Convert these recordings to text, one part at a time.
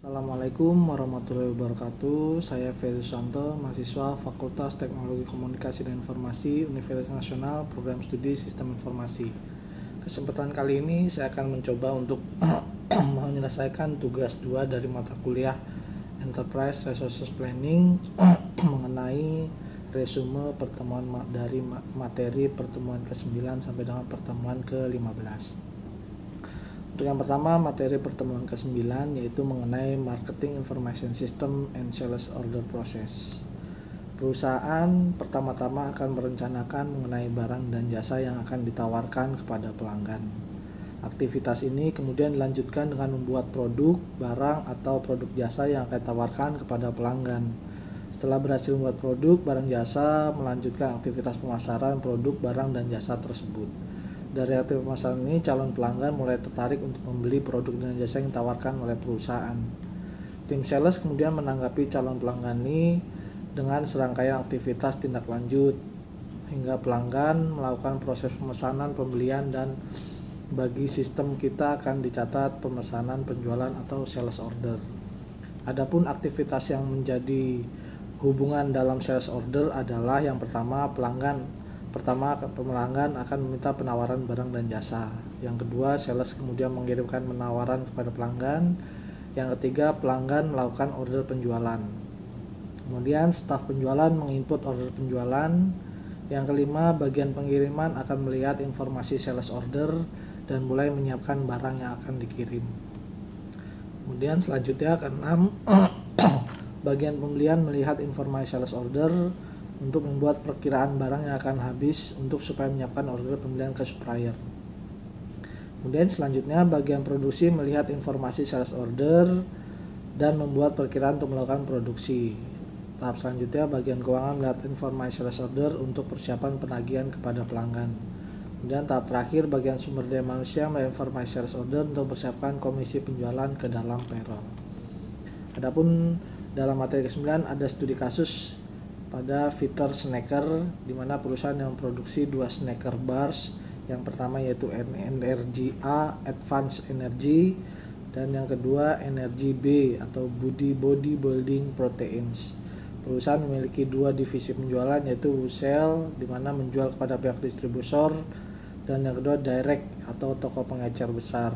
Assalamualaikum warahmatullahi wabarakatuh. Saya Ferry Susanto, mahasiswa Fakultas Teknologi Komunikasi dan Informasi Universitas Nasional, Program Studi Sistem Informasi. Kesempatan kali ini saya akan mencoba untuk menyelesaikan tugas 2 dari mata kuliah Enterprise Resources Planning mengenai resume pertemuan dari materi pertemuan ke-9 sampai dengan pertemuan ke-15. Untuk yang pertama, materi pertemuan ke-9 yaitu mengenai Marketing Information System and Sales Order Process. Perusahaan pertama-tama akan merencanakan mengenai barang dan jasa yang akan ditawarkan kepada pelanggan. Aktivitas ini kemudian dilanjutkan dengan membuat produk, barang, atau produk jasa yang akan ditawarkan kepada pelanggan. Setelah berhasil membuat produk, barang, jasa, melanjutkan aktivitas pemasaran produk, barang, dan jasa tersebut. Dari aktivitas pemasaran ini, calon pelanggan mulai tertarik untuk membeli produk dan jasa yang ditawarkan oleh perusahaan. Tim sales kemudian menanggapi calon pelanggan ini dengan serangkaian aktivitas tindak lanjut hingga pelanggan melakukan proses pemesanan, pembelian, dan bagi sistem kita akan dicatat pemesanan, penjualan, atau sales order. Adapun aktivitas yang menjadi hubungan dalam sales order adalah yang pertama, pelanggan akan meminta penawaran barang dan jasa. Yang kedua, sales kemudian mengirimkan penawaran kepada pelanggan. Yang ketiga, pelanggan melakukan order penjualan. Kemudian staf penjualan menginput order penjualan. Yang kelima, bagian pengiriman akan melihat informasi sales order dan mulai menyiapkan barang yang akan dikirim. Kemudian selanjutnya keenam, bagian pembelian melihat informasi sales order untuk membuat perkiraan barang yang akan habis supaya menyiapkan order pembelian ke supplier. Kemudian selanjutnya bagian produksi melihat informasi sales order dan membuat perkiraan untuk melakukan produksi. Tahap selanjutnya bagian keuangan melihat informasi sales order untuk persiapan penagihan kepada pelanggan. Kemudian tahap terakhir bagian sumber daya manusia melihat informasi sales order untuk persiapkan komisi penjualan ke dalam payroll. Adapun dalam materi ke-9 ada studi kasus pada Fitter Snacker, di mana perusahaan yang memproduksi 2 snacker bars, yang pertama yaitu Energy A Advanced Energy dan yang kedua Energy B atau Bodybuilding Proteins. Perusahaan memiliki 2 divisi penjualan yaitu wholesale, di mana menjual kepada pihak distributor, dan yang kedua direct atau toko pengecer besar.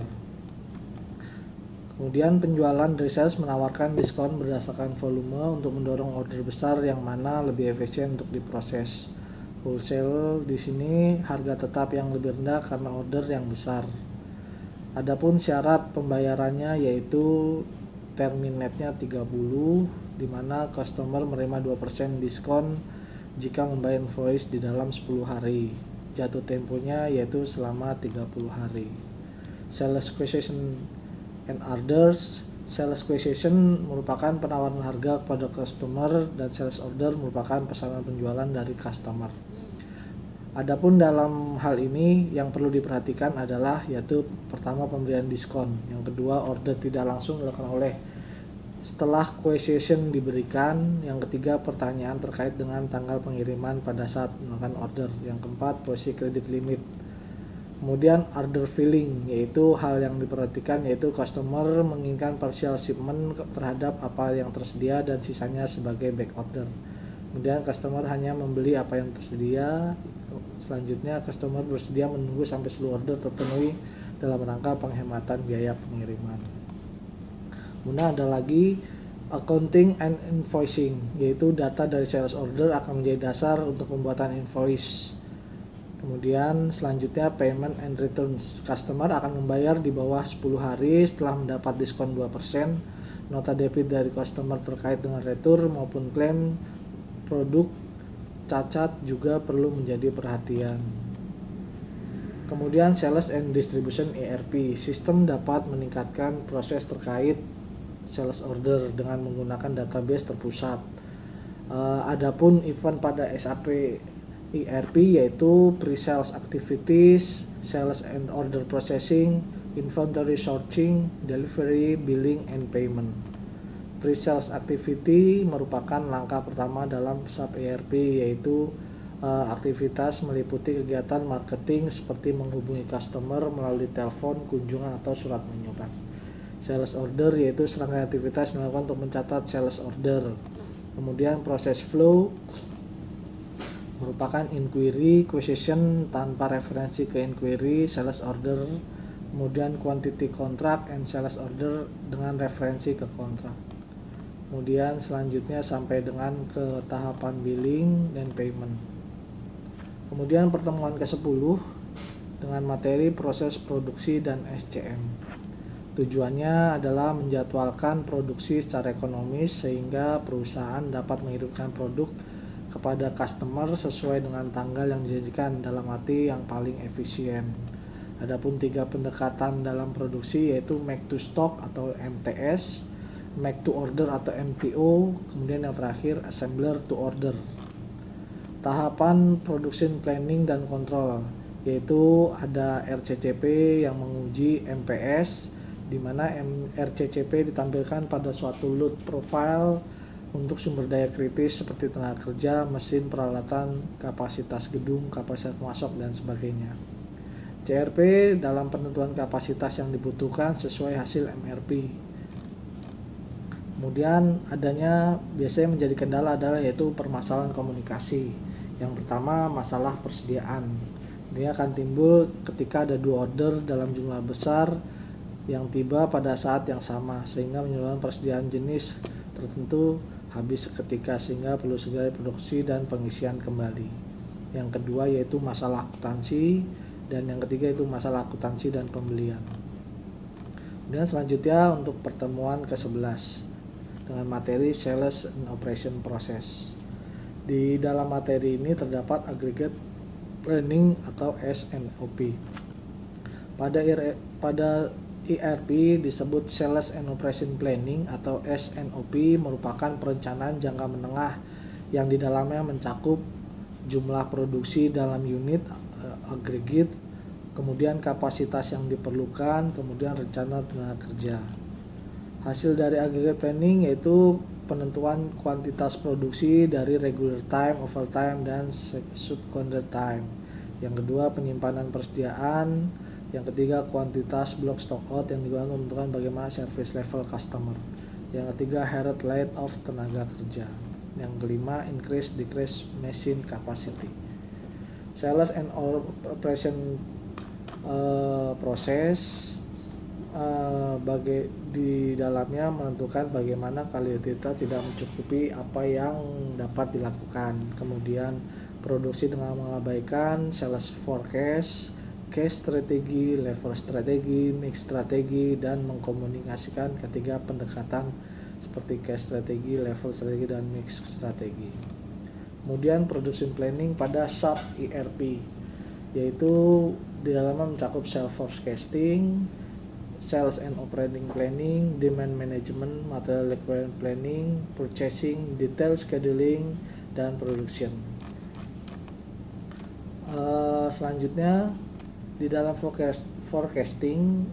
Kemudian penjualan dari sales menawarkan diskon berdasarkan volume untuk mendorong order besar yang mana lebih efisien untuk diproses. Wholesale di sini harga tetap yang lebih rendah karena order yang besar. Adapun syarat pembayarannya yaitu terminate-nya 30, di mana customer menerima 2% diskon jika membayar invoice di dalam 10 hari. Jatuh temponya yaitu selama 30 hari. Sales quotation and orders. Sales quotation merupakan penawaran harga kepada customer dan sales order merupakan pesanan penjualan dari customer. Adapun dalam hal ini yang perlu diperhatikan adalah yaitu pertama pemberian diskon, yang kedua order tidak langsung dilakukan oleh setelah quotation diberikan, yang ketiga pertanyaan terkait dengan tanggal pengiriman pada saat melakukan order, yang keempat posisi kredit limit. Kemudian order filling, yaitu hal yang diperhatikan yaitu customer menginginkan partial shipment terhadap apa yang tersedia dan sisanya sebagai back order. Kemudian customer hanya membeli apa yang tersedia. Selanjutnya customer bersedia menunggu sampai seluruh order terpenuhi dalam rangka penghematan biaya pengiriman. Kemudian ada lagi accounting and invoicing, yaitu data dari sales order akan menjadi dasar untuk pembuatan invoice. Kemudian selanjutnya payment and returns. Customer akan membayar di bawah 10 hari setelah mendapat diskon 2%. Nota debit dari customer terkait dengan retur maupun klaim produk cacat juga perlu menjadi perhatian. Kemudian sales and distribution ERP. Sistem dapat meningkatkan proses terkait sales order dengan menggunakan database terpusat. Adapun event pada SAP ERP yaitu pre-sales activities, sales and order processing, inventory sorting, delivery, billing, and payment. Pre-sales activity merupakan langkah pertama dalam SAP ERP yaitu aktivitas meliputi kegiatan marketing seperti menghubungi customer melalui telepon, kunjungan, atau surat menyurat. Sales order yaitu serangkaian aktivitas yang dilakukan untuk mencatat sales order. Kemudian proses flow merupakan inquiry, question tanpa referensi ke inquiry, sales order. Kemudian quantity contract and sales order dengan referensi ke kontrak. Kemudian selanjutnya sampai dengan ke tahapan billing dan payment. Kemudian pertemuan ke-10 dengan materi proses produksi dan SCM. Tujuannya adalah menjadwalkan produksi secara ekonomis sehingga perusahaan dapat mengirimkan produk kepada customer sesuai dengan tanggal yang dijanjikan, dalam arti yang paling efisien. Adapun 3 pendekatan dalam produksi yaitu make to stock atau MTS, make to order atau MTO, kemudian yang terakhir assembler to order. Tahapan production planning dan control yaitu ada RCCP yang menguji MPS, di mana RCCP ditampilkan pada suatu load profile untuk sumber daya kritis seperti tenaga kerja, mesin, peralatan, kapasitas gedung, kapasitas masuk dan sebagainya. CRP dalam penentuan kapasitas yang dibutuhkan sesuai hasil MRP. Kemudian adanya biasanya menjadi kendala adalah yaitu permasalahan komunikasi. Yang pertama masalah persediaan. Ini akan timbul ketika ada 2 order dalam jumlah besar yang tiba pada saat yang sama sehingga menyebabkan persediaan jenis tertentu habis seketika sehingga perlu segera diproduksi dan pengisian kembali. Yang kedua yaitu masalah akuntansi, dan yang ketiga itu masalah akuntansi dan pembelian. Kemudian selanjutnya untuk pertemuan ke-11 dengan materi sales and operation process. Di dalam materi ini terdapat aggregate planning atau SNOP. Pada ERP disebut sales and operation planning atau SNOP merupakan perencanaan jangka menengah yang di dalamnya mencakup jumlah produksi dalam unit agregat, kemudian kapasitas yang diperlukan, kemudian rencana tenaga kerja. Hasil dari aggregate planning yaitu penentuan kuantitas produksi dari regular time, overtime, dan subcontract time. Yang kedua penyimpanan persediaan. Yang ketiga kuantitas block stock out yang digunakan untuk menentukan bagaimana service level customer. Yang ketiga heret rate of tenaga kerja. Yang kelima increase decrease machine capacity. Sales and operation proses di dalamnya menentukan bagaimana kualitas tidak mencukupi apa yang dapat dilakukan. Kemudian produksi dengan mengabaikan sales forecast, cash strategi, level strategi, mix strategi, dan mengkomunikasikan ketiga pendekatan seperti cash strategi, level strategi, dan mix strategi. Kemudian production planning pada sub ERP yaitu di dalamnya mencakup sales forecasting, sales and operating planning, demand management, material requirement planning, purchasing, detail scheduling, dan production. Selanjutnya di dalam forecasting,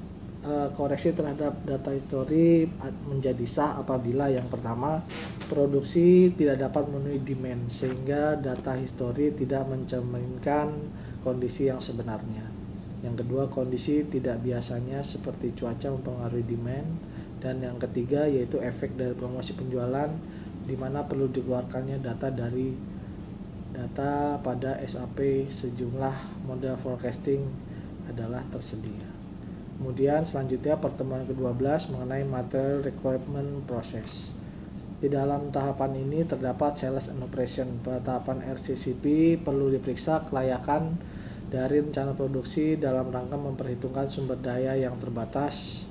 koreksi terhadap data histori menjadi sah apabila yang pertama produksi tidak dapat memenuhi demand sehingga data histori tidak mencerminkan kondisi yang sebenarnya. Yang kedua kondisi tidak biasanya seperti cuaca mempengaruhi demand, dan yang ketiga yaitu efek dari promosi penjualan di mana perlu dikeluarkannya data pada SAP sejumlah model forecasting adalah tersedia. Kemudian selanjutnya pertemuan ke-12 mengenai material requirement process. Di dalam tahapan ini terdapat sales and operation. Pada tahapan RCCP perlu diperiksa kelayakan dari rencana produksi dalam rangka memperhitungkan sumber daya yang terbatas,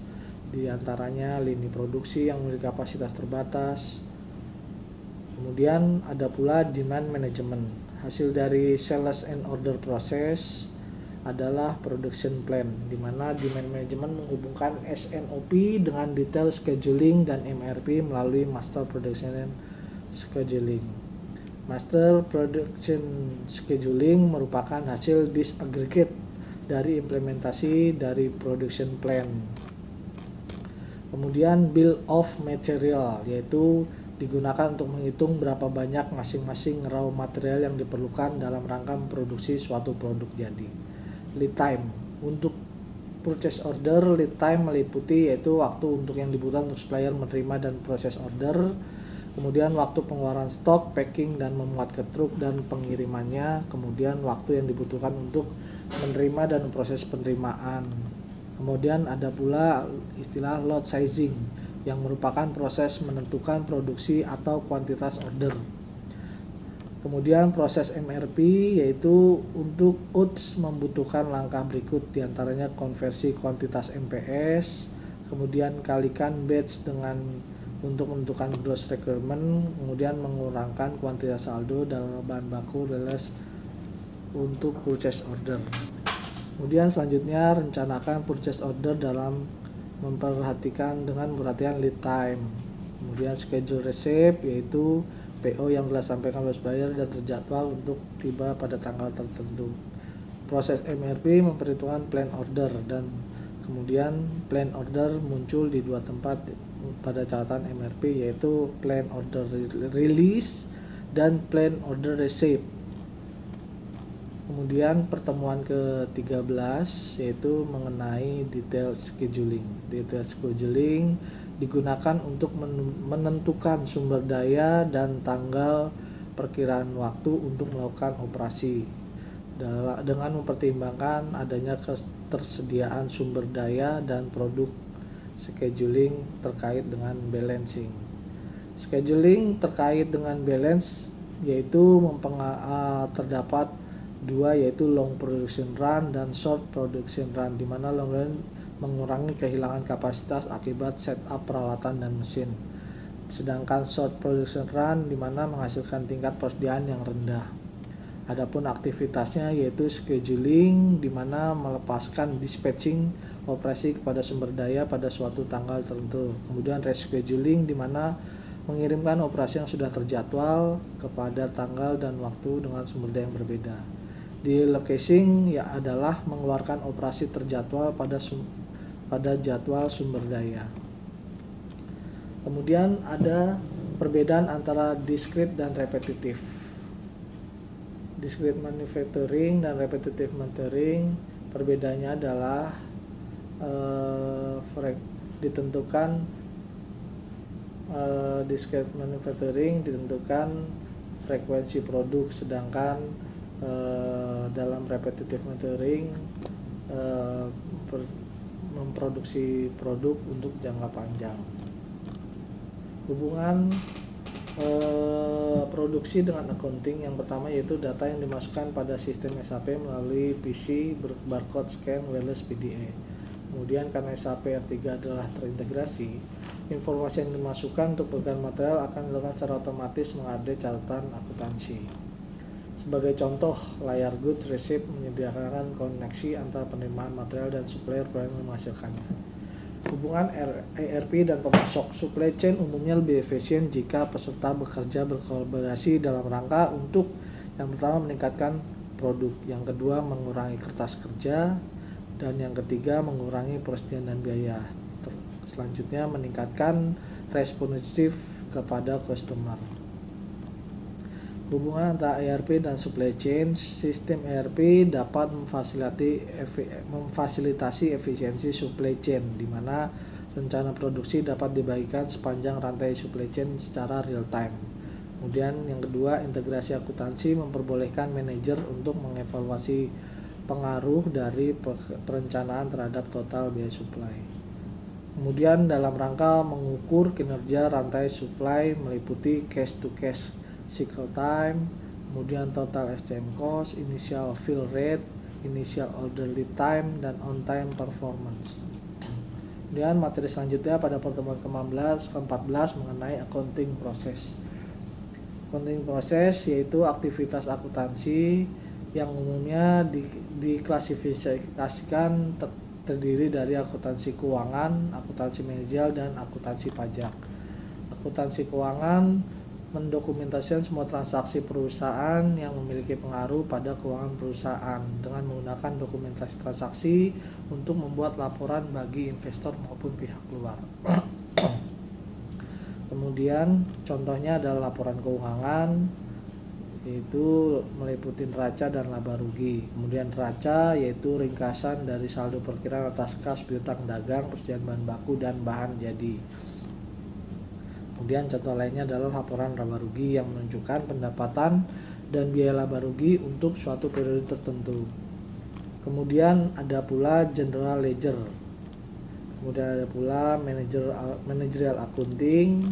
di antaranya lini produksi yang memiliki kapasitas terbatas. Kemudian ada pula demand management. Hasil dari sales and order process adalah production plan, di mana demand management menghubungkan SNOP dengan detail scheduling dan MRP melalui master production scheduling. Master production scheduling merupakan hasil disaggregate dari implementasi dari production plan. Kemudian bill of material yaitu digunakan untuk menghitung berapa banyak masing-masing raw material yang diperlukan dalam rangka memproduksi suatu produk jadi. Lead time untuk Purchase order, lead time meliputi yaitu waktu untuk yang dibutuhkan untuk supplier menerima dan proses order. Kemudian waktu pengeluaran stok, packing dan memuat ke truk dan pengirimannya. Kemudian waktu yang dibutuhkan untuk menerima dan proses penerimaan. Kemudian ada pula istilah load sizing yang merupakan proses menentukan produksi atau kuantitas order. Kemudian proses MRP yaitu untuk UTS membutuhkan langkah berikut, diantaranya konversi kuantitas MPS, kemudian kalikan batch dengan untuk menentukan gross requirement, kemudian mengurangkan kuantitas saldo dalam bahan baku realize untuk purchase order. Kemudian selanjutnya rencanakan purchase order dalam memperhatikan lead time. Kemudian schedule receipt yaitu PO yang telah sampaikan oleh supplier dan terjadwal untuk tiba pada tanggal tertentu. Proses MRP memperhitungkan plan order, dan kemudian plan order muncul di dua tempat pada catatan MRP, yaitu plan order release dan plan order receipt. Kemudian pertemuan ke-13 yaitu mengenai detail scheduling. Detail scheduling digunakan untuk menentukan sumber daya dan tanggal perkiraan waktu untuk melakukan operasi dengan mempertimbangkan adanya ketersediaan sumber daya dan produk. Scheduling terkait dengan balancing. Scheduling terkait dengan balance yaitu terdapat dua, yaitu long production run dan short production run, di mana long run mengurangi kehilangan kapasitas akibat setup peralatan dan mesin, sedangkan short production run di mana menghasilkan tingkat persediaan yang rendah. Adapun aktivitasnya yaitu scheduling di mana melepaskan dispatching operasi kepada sumber daya pada suatu tanggal tertentu. Kemudian rescheduling di mana mengirimkan operasi yang sudah terjadwal kepada tanggal dan waktu dengan sumber daya yang berbeda. Delocating ya adalah mengeluarkan operasi terjadwal pada jadwal sumber daya. Kemudian ada perbedaan antara discrete dan repetitif. Discrete manufacturing dan repetitive manufacturing perbedaannya adalah discrete manufacturing ditentukan frekuensi produk, sedangkan dalam repetitive manufacturing memproduksi produk untuk jangka panjang. Hubungan produksi dengan accounting yang pertama yaitu data yang dimasukkan pada sistem SAP melalui PC barcode scan wireless PDA. Kemudian karena SAP R3 adalah terintegrasi, informasi yang dimasukkan untuk perbaikan material akan dilakukan secara otomatis mengupdate catatan akuntansi. Sebagai contoh, layar goods receipt menyediakan koneksi antara penerimaan material dan supplier yang menghasilkannya. Hubungan ERP dan pemasok. Supply chain umumnya lebih efisien jika peserta bekerja berkolaborasi dalam rangka untuk yang pertama meningkatkan produk, yang kedua mengurangi kertas kerja, dan yang ketiga mengurangi persediaan dan biaya. Selanjutnya meningkatkan responsif kepada customer. Hubungan antara ERP dan supply chain. Sistem ERP dapat memfasilitasi efisiensi supply chain, di mana rencana produksi dapat dibagikan sepanjang rantai supply chain secara real time. Kemudian yang kedua, integrasi akuntansi memperbolehkan manajer untuk mengevaluasi pengaruh dari perencanaan terhadap total biaya supply. Kemudian dalam rangka mengukur kinerja rantai supply meliputi cash to cash cycle time, kemudian total SCM cost, initial fill rate, initial order lead time, dan on time performance. Kemudian materi selanjutnya pada pertemuan ke-14 mengenai accounting process. Accounting process yaitu aktivitas akuntansi yang umumnya diklasifikasikan terdiri dari akuntansi keuangan, akuntansi manajerial, dan akuntansi pajak. Akuntansi keuangan mendokumentasikan semua transaksi perusahaan yang memiliki pengaruh pada keuangan perusahaan dengan menggunakan dokumentasi transaksi untuk membuat laporan bagi investor maupun pihak luar. Kemudian contohnya adalah laporan keuangan yaitu meliputi neraca dan laba rugi. Kemudian neraca yaitu ringkasan dari saldo perkiraan atas kas piutang dagang, persediaan bahan baku dan bahan jadi. Kemudian contoh lainnya adalah laporan laba rugi yang menunjukkan pendapatan dan biaya laba rugi untuk suatu periode tertentu. Kemudian ada pula general ledger. Kemudian ada pula managerial accounting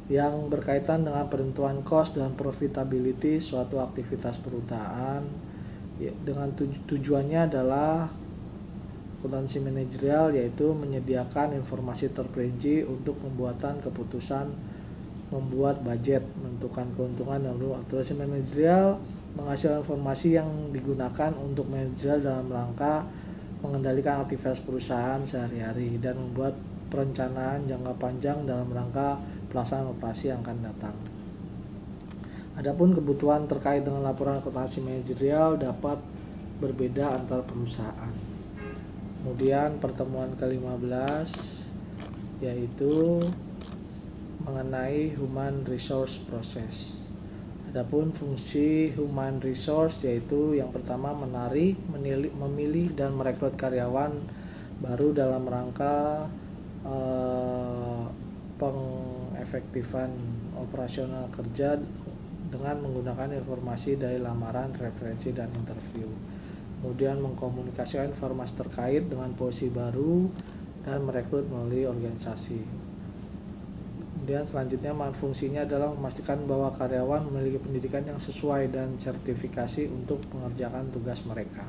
yang berkaitan dengan penentuan cost dan profitability suatu aktivitas perusahaan. Dengan tujuannya adalah akuntansi manajerial, yaitu menyediakan informasi terperinci untuk pembuatan keputusan, membuat budget, menentukan keuntungan dan rugi. Akuntansi manajerial menghasilkan informasi yang digunakan untuk manajerial dalam rangka mengendalikan aktivitas perusahaan sehari-hari dan membuat perencanaan jangka panjang dalam rangka pelaksanaan operasi yang akan datang. Adapun kebutuhan terkait dengan laporan akuntansi manajerial dapat berbeda antar perusahaan. Kemudian pertemuan ke-15 yaitu mengenai human resource process. Adapun fungsi human resource yaitu yang pertama menarik, memilih dan merekrut karyawan baru dalam rangka pengefektifan operasional kerja dengan menggunakan informasi dari lamaran, referensi, dan interview. Kemudian mengkomunikasikan informasi terkait dengan posisi baru dan merekrut melalui organisasi. Kemudian selanjutnya fungsinya adalah memastikan bahwa karyawan memiliki pendidikan yang sesuai dan sertifikasi untuk mengerjakan tugas mereka.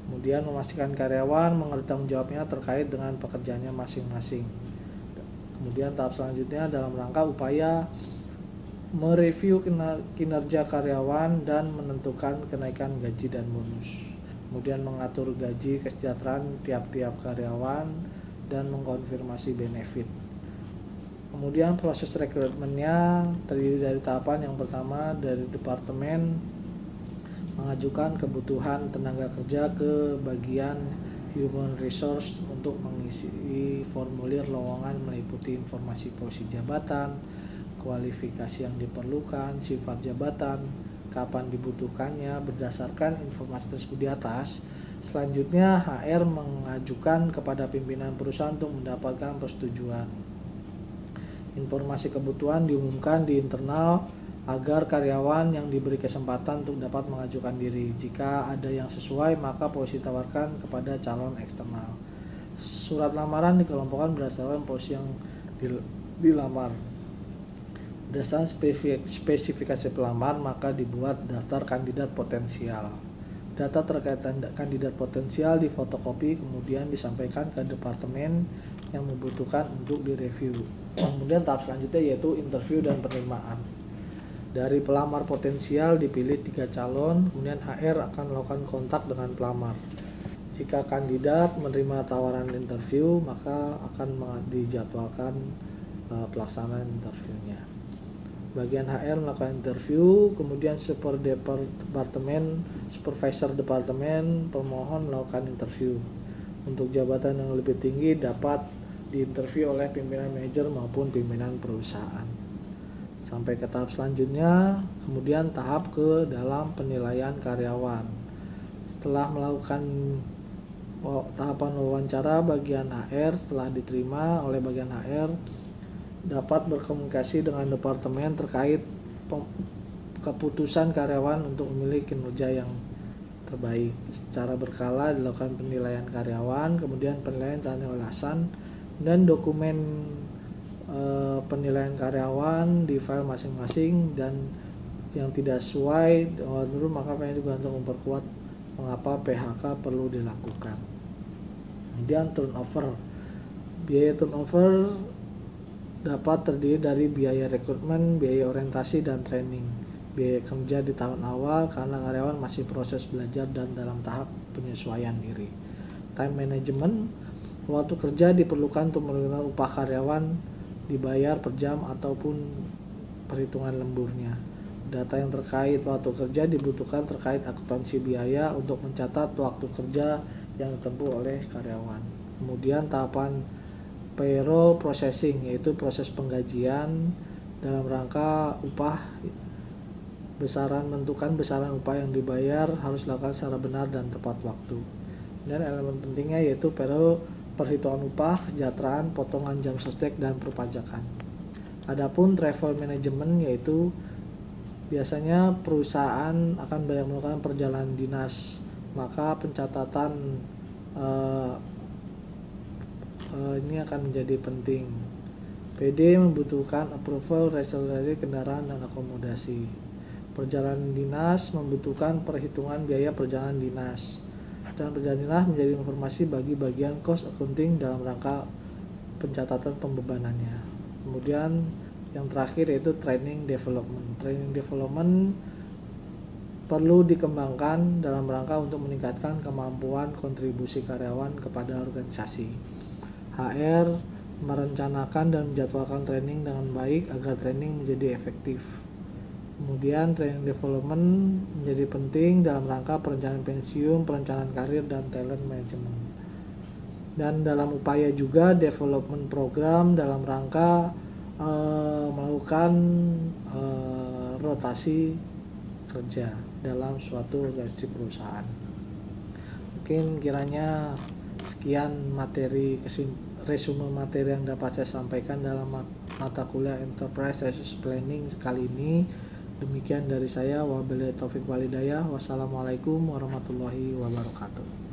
Kemudian memastikan karyawan mengerti tanggung jawabnya terkait dengan pekerjaannya masing-masing. Kemudian tahap selanjutnya dalam rangka upaya mereview kinerja karyawan dan menentukan kenaikan gaji dan bonus. Kemudian mengatur gaji kesejahteraan tiap-tiap karyawan dan mengkonfirmasi benefit. Kemudian proses rekrutmennya terdiri dari tahapan yang pertama dari departemen mengajukan kebutuhan tenaga kerja ke bagian human resource untuk mengisi formulir lowongan meliputi informasi posisi jabatan, kualifikasi yang diperlukan, sifat jabatan, kapan dibutuhkannya. Berdasarkan informasi tersebut di atas, selanjutnya HR mengajukan kepada pimpinan perusahaan untuk mendapatkan persetujuan. Informasi kebutuhan diumumkan di internal agar karyawan yang diberi kesempatan untuk dapat mengajukan diri. Jika ada yang sesuai, maka posisi ditawarkan kepada calon eksternal. Surat lamaran dikelompokkan berdasarkan posisi yang dilamar. Berdasarkan spesifikasi pelamar, maka dibuat daftar kandidat potensial. Data terkait kandidat potensial difotokopi kemudian disampaikan ke departemen yang membutuhkan untuk direview. Kemudian tahap selanjutnya yaitu interview dan penerimaan. Dari pelamar potensial dipilih 3 calon, kemudian HR akan melakukan kontak dengan pelamar. Jika kandidat menerima tawaran interview, maka akan dijadwalkan pelaksanaan interviewnya. Bagian HR melakukan interview, kemudian supervisor departemen pemohon melakukan interview. Untuk jabatan yang lebih tinggi dapat diinterview oleh pimpinan manajer maupun pimpinan perusahaan. Sampai ke tahap selanjutnya, kemudian tahap ke dalam penilaian karyawan. Setelah melakukan tahapan wawancara, bagian HR setelah diterima oleh bagian HR dapat berkomunikasi dengan departemen terkait keputusan karyawan untuk memilih kinerja yang terbaik. Secara berkala dilakukan penilaian karyawan, kemudian penilaian tanda ulasan dan dokumen penilaian karyawan di file masing-masing, dan yang tidak sesuai maka juga untuk memperkuat mengapa PHK perlu dilakukan. Kemudian turnover. Biaya turnover dapat terdiri dari biaya rekrutmen, biaya orientasi dan training, biaya kerja di tahun awal karena karyawan masih proses belajar dan dalam tahap penyesuaian diri. Time management, waktu kerja diperlukan untuk menentukan upah karyawan dibayar per jam ataupun perhitungan lemburnya. Data yang terkait waktu kerja dibutuhkan terkait akuntansi biaya untuk mencatat waktu kerja yang ditempuh oleh karyawan. Kemudian tahapan payroll processing, yaitu proses penggajian dalam rangka upah Menentukan besaran upah yang dibayar harus dilakukan secara benar dan tepat waktu. Dan elemen pentingnya yaitu perhitungan upah, kesejahteraan, potongan jam sostek, dan perpajakan. Adapun travel management yaitu biasanya perusahaan akan banyak melakukan perjalanan dinas, maka pencatatan ini akan menjadi penting. PD membutuhkan approval reservasi kendaraan dan akomodasi. Perjalanan dinas membutuhkan perhitungan biaya perjalanan dinas. Dan perjalanan dinas menjadi informasi bagi bagian cost accounting dalam rangka pencatatan pembebanannya. Kemudian yang terakhir yaitu training development. Training development perlu dikembangkan dalam rangka untuk meningkatkan kemampuan kontribusi karyawan kepada organisasi. HR merencanakan dan menjadwalkan training dengan baik agar training menjadi efektif. Kemudian training development menjadi penting dalam rangka perencanaan pensiun, perencanaan karir, dan talent management. Dan dalam upaya juga development program dalam rangka melakukan rotasi kerja dalam suatu organisasi perusahaan. Mungkin kiranya sekian resume materi yang dapat saya sampaikan dalam mata kuliah Enterprise Resource Planning kali ini. Demikian dari saya, wabillahi taufiq walhidayah. Wassalamualaikum warahmatullahi wabarakatuh.